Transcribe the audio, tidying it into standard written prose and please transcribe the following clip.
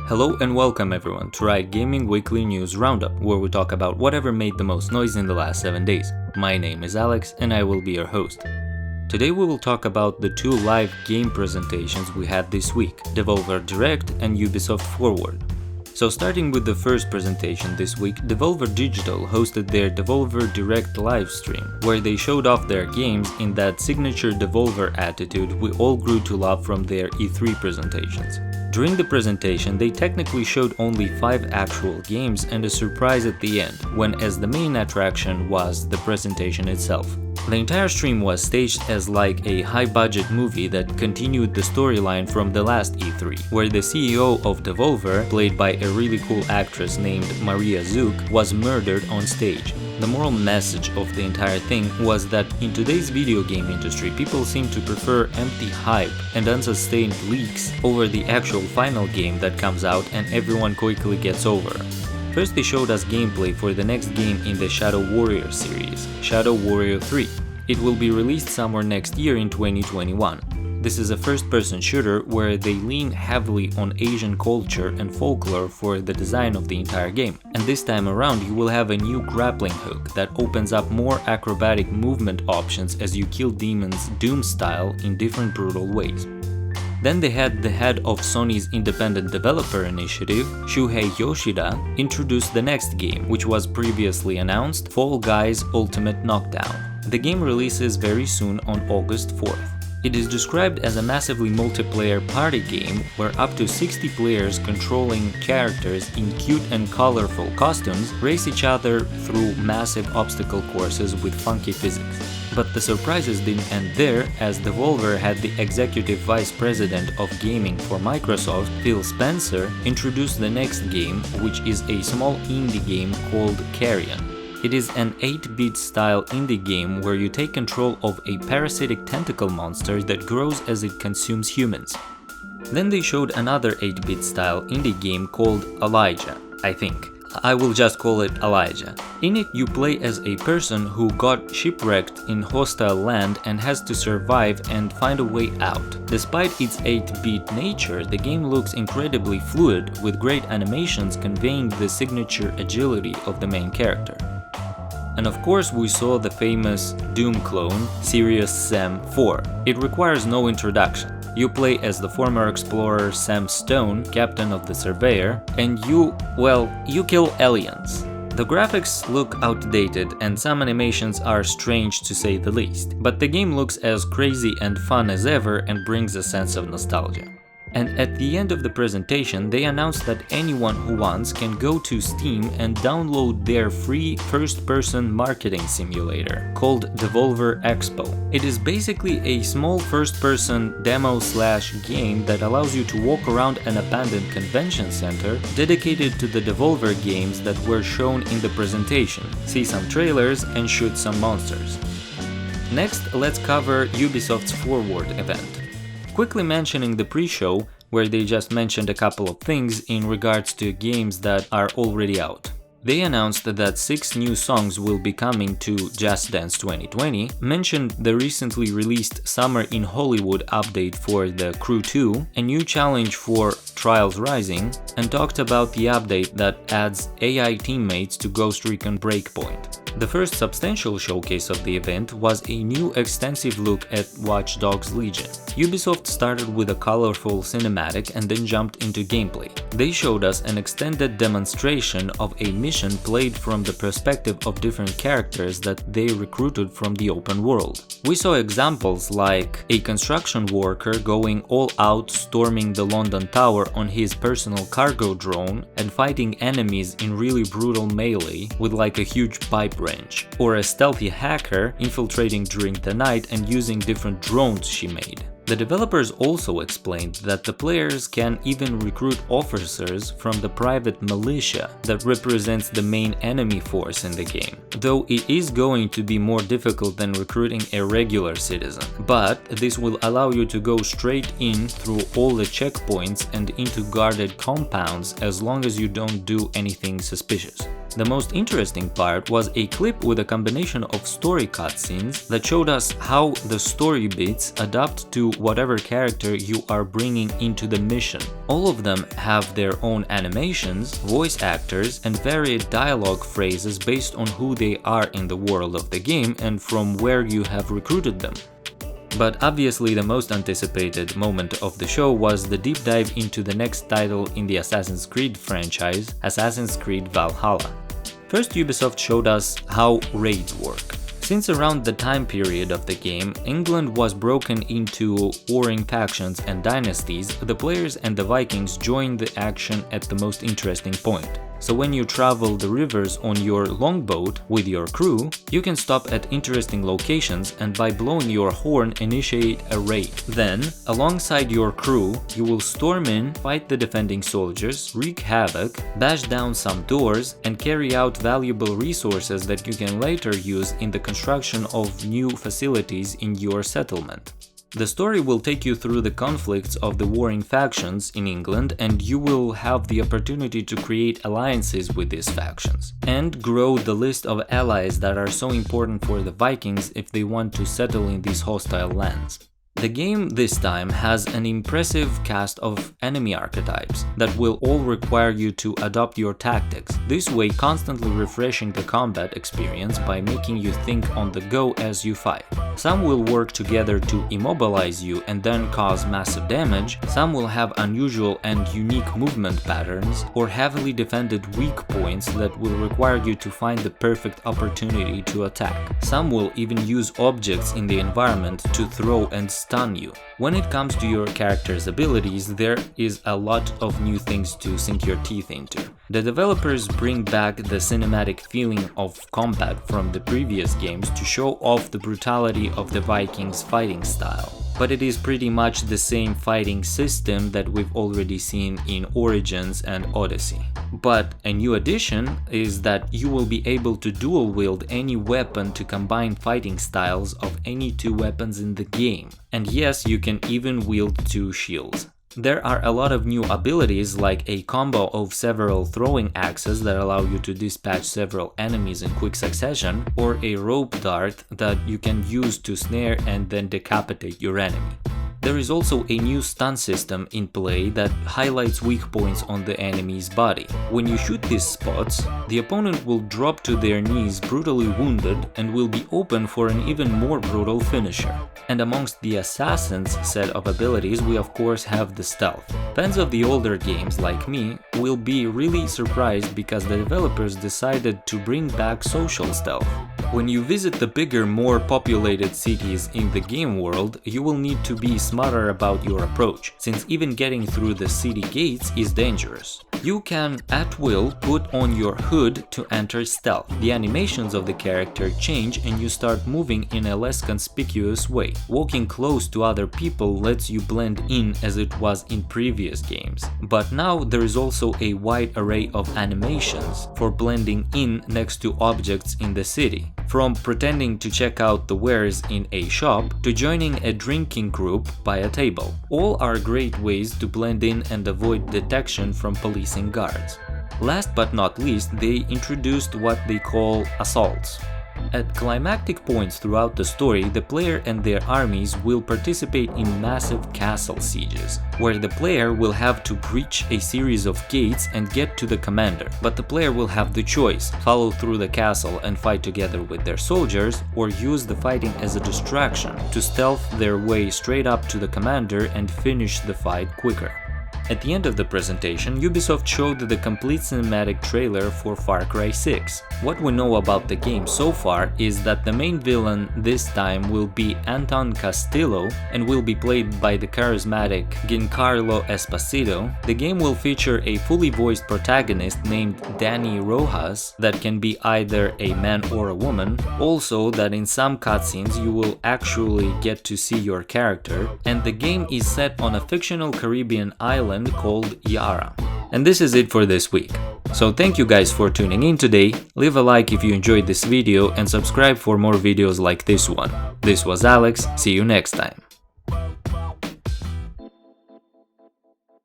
Hello and welcome everyone to Riot Gaming Weekly News Roundup, where we talk about whatever made the most noise in the last 7 days. My name is Alex and I will be your host. Today we will talk about the two live game presentations we had this week, Devolver Direct and Ubisoft Forward. So starting with the first presentation this week, Devolver Digital hosted their Devolver Direct livestream, where they showed off their games in that signature Devolver attitude we all grew to love from their E3 presentations. During the presentation, they technically showed only 5 actual games and a surprise at the end, when as the main attraction was the presentation itself. The entire stream was staged as like a high-budget movie that continued the storyline from the last E3, where the CEO of Devolver, played by a really cool actress named Maria Zook, was murdered on stage. The moral message of the entire thing was that in today's video game industry, people seem to prefer empty hype and unsustained leaks over the actual final game that comes out and everyone quickly gets over. First they showed us gameplay for the next game in the Shadow Warrior series, Shadow Warrior 3. It will be released somewhere next year in 2021. This is a first-person shooter where they lean heavily on Asian culture and folklore for the design of the entire game. And this time around you will have a new grappling hook that opens up more acrobatic movement options as you kill demons Doom style in different brutal ways. Then they had the head of Sony's independent developer initiative, Shuhei Yoshida, introduce the next game, which was previously announced, Fall Guys Ultimate Knockdown. The game releases very soon on August 4th. It is described as a massively multiplayer party game where up to 60 players controlling characters in cute and colorful costumes race each other through massive obstacle courses with funky physics. But the surprises didn't end there, as Devolver had the executive vice president of gaming for Microsoft, Phil Spencer, introduce the next game, which is a small indie game called Carrion. It is an 8-bit style indie game where you take control of a parasitic tentacle monster that grows as it consumes humans. Then they showed another 8-bit style indie game called Elijah, I think. I will just call it Elijah. In it you play as a person who got shipwrecked in hostile land and has to survive and find a way out. Despite its 8-bit nature, the game looks incredibly fluid, with great animations conveying the signature agility of the main character. And of course we saw the famous Doom clone, Serious Sam 4. It requires no introduction. You play as the former explorer Sam Stone, captain of the Surveyor, and you kill aliens. The graphics look outdated and some animations are strange to say the least, but the game looks as crazy and fun as ever and brings a sense of nostalgia. And at the end of the presentation, they announced that anyone who wants can go to Steam and download their free first-person marketing simulator called Devolver Expo. It is basically a small first-person demo/game that allows you to walk around an abandoned convention center dedicated to the Devolver games that were shown in the presentation, see some trailers and shoot some monsters. Next, let's cover Ubisoft's Forward event. Quickly mentioning the pre-show, where they just mentioned a couple of things in regards to games that are already out. They announced that 6 new songs will be coming to Just Dance 2020, mentioned the recently released Summer in Hollywood update for The Crew 2, a new challenge for Trials Rising, and talked about the update that adds AI teammates to Ghost Recon Breakpoint. The first substantial showcase of the event was a new extensive look at Watch Dogs Legion. Ubisoft started with a colorful cinematic and then jumped into gameplay. They showed us an extended demonstration of a mission played from the perspective of different characters that they recruited from the open world. We saw examples like a construction worker going all out storming the London Tower on his personal cargo drone and fighting enemies in really brutal melee with like a huge pipe wrench, or a stealthy hacker infiltrating during the night and using different drones she made. The developers also explained that the players can even recruit officers from the private militia that represents the main enemy force in the game, though it is going to be more difficult than recruiting a regular citizen. But this will allow you to go straight in through all the checkpoints and into guarded compounds as long as you don't do anything suspicious. The most interesting part was a clip with a combination of story cutscenes that showed us how the story bits adapt to whatever character you are bringing into the mission. All of them have their own animations, voice actors, and varied dialogue phrases based on who they are in the world of the game and from where you have recruited them. But obviously the most anticipated moment of the show was the deep dive into the next title in the Assassin's Creed franchise, Assassin's Creed Valhalla. First, Ubisoft showed us how raids work. Since around the time period of the game, England was broken into warring factions and dynasties, the players and the Vikings joined the action at the most interesting point. So when you travel the rivers on your longboat with your crew, you can stop at interesting locations and by blowing your horn initiate a raid. Then, alongside your crew, you will storm in, fight the defending soldiers, wreak havoc, bash down some doors, and carry out valuable resources that you can later use in the construction of new facilities in your settlement. The story will take you through the conflicts of the warring factions in England, and you will have the opportunity to create alliances with these factions and grow the list of allies that are so important for the Vikings if they want to settle in these hostile lands. The game this time has an impressive cast of enemy archetypes that will all require you to adopt your tactics, this way constantly refreshing the combat experience by making you think on the go as you fight. Some will work together to immobilize you and then cause massive damage, some will have unusual and unique movement patterns or heavily defended weak points that will require you to find the perfect opportunity to attack. Some will even use objects in the environment to throw and stun you. When it comes to your character's abilities, there is a lot of new things to sink your teeth into. The developers bring back the cinematic feeling of combat from the previous games to show off the brutality of the Vikings' fighting style. But it is pretty much the same fighting system that we've already seen in Origins and Odyssey. But a new addition is that you will be able to dual wield any weapon to combine fighting styles of any two weapons in the game. And yes, you can even wield two shields. There are a lot of new abilities like a combo of several throwing axes that allow you to dispatch several enemies in quick succession, or a rope dart that you can use to snare and then decapitate your enemy. There is also a new stun system in play that highlights weak points on the enemy's body. When you shoot these spots, the opponent will drop to their knees brutally wounded and will be open for an even more brutal finisher. And amongst the Assassin's set of abilities, we of course have the stealth. Fans of the older games like me will be really surprised because the developers decided to bring back social stealth. When you visit the bigger, more populated cities in the game world, you will need to be smarter about your approach, since even getting through the city gates is dangerous. You can, at will, put on your hood to enter stealth. The animations of the character change and you start moving in a less conspicuous way. Walking close to other people lets you blend in as it was in previous games. But now there is also a wide array of animations for blending in next to objects in the city. From pretending to check out the wares in a shop to joining a drinking group by a table. All are great ways to blend in and avoid detection from policing guards. Last but not least, they introduced what they call assaults. At climactic points throughout the story, the player and their armies will participate in massive castle sieges, where the player will have to breach a series of gates and get to the commander. But the player will have the choice: follow through the castle and fight together with their soldiers, or use the fighting as a distraction to stealth their way straight up to the commander and finish the fight quicker. At the end of the presentation, Ubisoft showed the complete cinematic trailer for Far Cry 6. What we know about the game so far is that the main villain this time will be Anton Castillo and will be played by the charismatic Giancarlo Esposito. The game will feature a fully voiced protagonist named Danny Rojas that can be either a man or a woman, also that in some cutscenes you will actually get to see your character, and the game is set on a fictional Caribbean island called Yara. And this is it for this week. So thank you guys for tuning in today, leave a like if you enjoyed this video and subscribe for more videos like this one. This was Alex, see you next time.